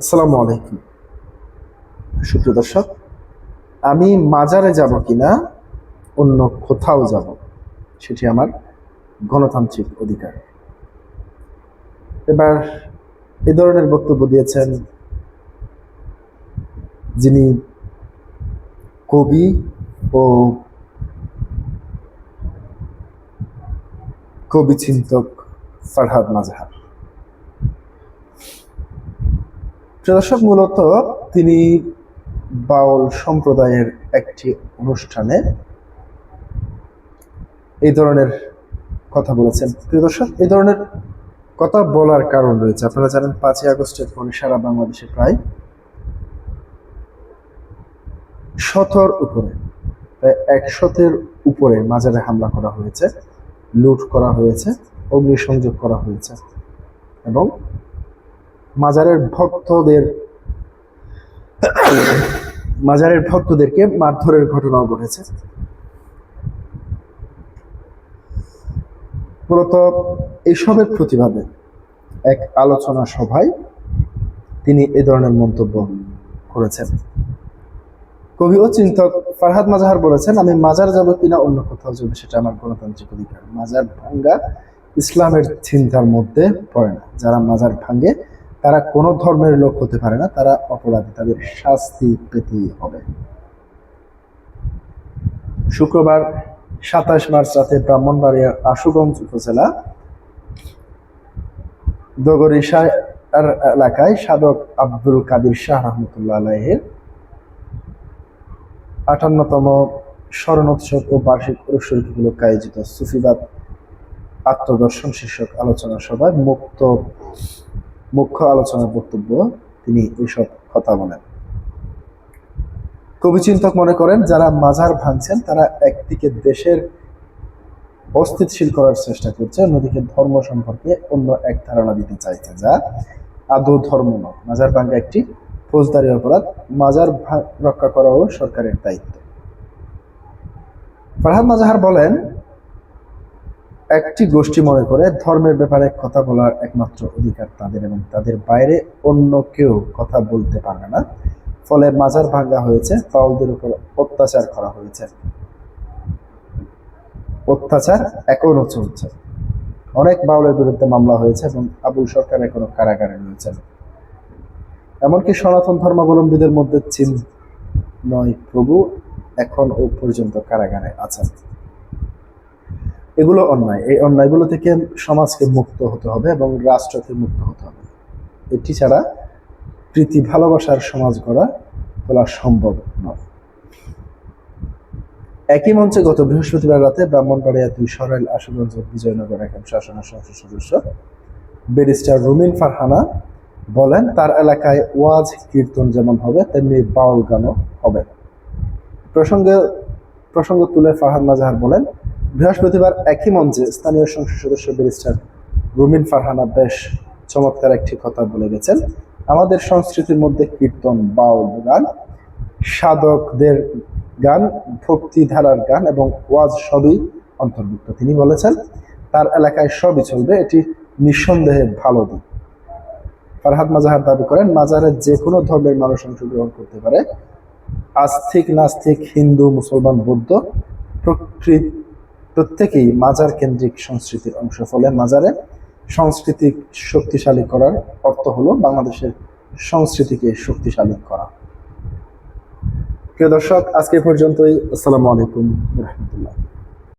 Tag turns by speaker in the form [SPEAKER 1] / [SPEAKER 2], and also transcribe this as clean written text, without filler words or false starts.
[SPEAKER 1] আসসালামু আলাইকুম সুপ্রিয় দর্শক, আমি মাজারে যাব কিনা অন্য কোথাও যাব সেটি আমার গণতান্ত্রিক অধিকার। এবার এ ধরনের বক্তব্য দিয়েছেন যিনি কবি ও কবি চিন্তক ফারহাদ মাজহার। প্রিয় দর্শক, মূলত তিনি বাউল সম্প্রদায়ের একটি অনুষ্ঠানে এই ধরনের কথা বলেছেন। প্রিয় দর্শক, এই ধরনের কথা বলার কারণ রয়েছে। আপনারা জানেন 5ই আগস্টের পরে সারা বাংলাদেশে প্রায় 100-এর উপরে মাজারে হামলা করা হয়েছে, লুট করা হয়েছে, অগ্নিসংযোগ করা হয়েছে এবং মাজারের ভক্তদেরকে মারধরের ঘটনাও ঘটেছে। মূলত এইসবের প্রতিবাদে এক আলোচনা সভায় তিনি এ ধরনের মন্তব্য করেছেন। কবি ও চিন্তক ফারহাদ মাজহার বলেছেন, আমি মাজার যাব কিনা অন্য কোথাও যাবো সেটা আমার গণতান্ত্রিক অধিকার। মাজার ভাঙ্গা ইসলামের চিন্তার মধ্যে পড়ে না। যারা মাজার ভাঙ্গে তারা কোনো ধর্মের লোক হতে পারে না, তারা অপরাধী, তাদের শাস্তি পেতেই হবে। শুক্রবার 27 মার্চ রাতে ব্রাহ্মণবাড়িয়ার আশুগঞ্জ উপজেলা দগরিশা এলাকায় সাধক আব্দুল কাদির শাহ রহমতুল্লাহ আলাইহির 58তম স্মরণোৎসব ও বার্ষিক উরুস উপলক্ষে আয়োজিত সুফিবাদ আত্মদর্শন শীর্ষক আলোচনা সভায় মুখ্য আলোচনার বক্তব্য তিনি এসব কথা বলেন। কবি চিন্তক মনে করেন, যারা মাজার ভাঙছেন তারা একদিকে দেশের অস্থিতিশীল করার চেষ্টা করছে, অন্যদিকে ধর্ম সম্পর্কে অন্য এক ধারণা দিতে চাইছে, যা আদৌ ধর্ম নয়। মাজার ভাঙ্গা একটি ফৌজদারি অপরাধ, মাজার রক্ষা করাও সরকারের দায়িত্ব। ফারহাদ মাজহার বলেন, একটি গোষ্ঠী মনে করে ধর্মের ব্যাপারে কথা বলার একমাত্র অধিকার তাদের এবং তাদের বাইরে অন্য কেউ কথা বলতে পারবে না। ফলে মাজার ভাঙ্গা হয়েছে, বাউলদের উপর অত্যাচার করা হয়েছে, অত্যাচার এখনো চলছে। অনেক বাউলের বিরুদ্ধে মামলা হয়েছে এবং আবুল সরকার এখনো কারাগারে রয়েছেন। এমনকি সনাতন ধর্মাবলম্বীদের মধ্যে চিন্ময় প্রভু এখনো পর্যন্ত কারাগারে আছেন। এগুলো অন্যায়। এই অন্যায়গুলো থেকে সমাজকে মুক্ত হতে হবে এবং রাষ্ট্রকে মুক্ত হতে হবে। এটি ছাড়া প্রীতি ভালোবাসার সমাজ গড়া তোলা সম্ভব নয়। একই মঞ্চে গত বৃহস্পতিবার রাতে ব্রাহ্মণবাড়িয়া 2 সরাইল আশুগঞ্জ বিজয়নগর একাম শাসনের সংসদ সদস্য ব্যারিস্টার রুমিন ফারহানা বলেন, তার এলাকায় ওয়াজ কীর্তন যেমন হবে তেমনি বাউল গানও হবে। প্রসঙ্গ তুলে ফারহাদ মাজহার বলেন, বৃহস্পতিবার একই মঞ্চে স্থানীয় সংসদ সদস্য ব্যারিস্টার রুমিন ফারহানা বেশ চমৎকার একটি কথা বলে গেছেন। আমাদের সংস্কৃতির মধ্যে কীর্তন, বাউল গান, সাধকদের গান, ভক্তিধারার গান এবং ওয়াজ সবই অন্তর্ভুক্ত। তিনি বলেছেন, তার এলাকায় সবই চলবে, এটি নিঃসন্দেহে ভালো দিক। ফারহাদ মাজহার দাবি করেন, মাজারে যে কোনো ধর্মের মানুষ অংশগ্রহণ করতে পারে। আস্তিক, নাস্তিক, হিন্দু, মুসলমান, বৌদ্ধ প্রত্যেকেই মাজার কেন্দ্রিক সংস্কৃতির অংশ। ফলে মাজারে সংস্কৃতি শক্তিশালী করার অর্থ হলো বাংলাদেশের সংস্কৃতিকে শক্তিশালী করা। প্রিয় দর্শক, আজকে পর্যন্তই। আসসালামু আলাইকুম ওয়া রাহমাতুল্লাহ।